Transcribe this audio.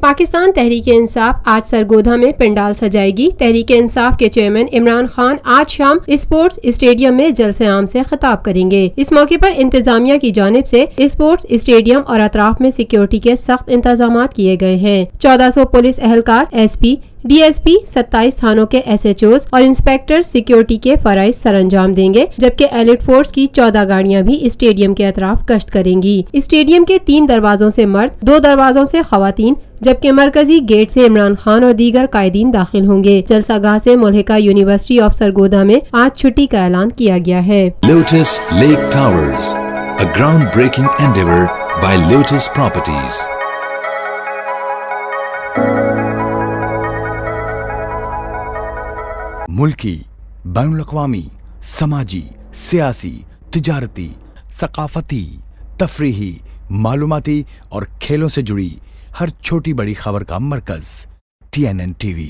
पाकिस्तान तहरीक इंसाफ आज सरगोधा में पंडाल सजाएगी। तहरीक इंसाफ के चेयरमैन इमरान खान आज शाम स्पोर्ट्स स्टेडियम में जलसे आम से खिताब करेंगे। इस मौके पर इंतजामिया की जानिब से स्पोर्ट्स स्टेडियम और अतराफ में सिक्योरिटी के सख्त इंतजाम किए गए हैं। 1400 पुलिस एहलकार, SP, DSP, 27 थानों के SHOs और इंस्पेक्टर सिक्योरिटी के फराइज सरअंजाम देंगे, जबकि एलिट फोर्स की 14 गाड़ियां भी स्टेडियम के अतराफ गश्त करेंगी। स्टेडियम के 3 दरवाजों से मर्द, 2 दरवाजों से खवातीन, जबकि मरकजी गेट से इमरान खान और दीगर कायदीन दाखिल होंगे। जलसागाह से मुल्हिका यूनिवर्सिटी ऑफ सरगोधा में आज छुट्टी का ऐलान किया गया है। Lotus lake towers, a groundbreaking endeavor by Lotus Properties. मुल्की, बैनुल-अक़वामी, समाजी, सियासी, तिजारती, सकाफती, तफरीही, मालूमाती और खेलों से जुड़ी हर छोटी बड़ी खबर का मरकज TNN TV।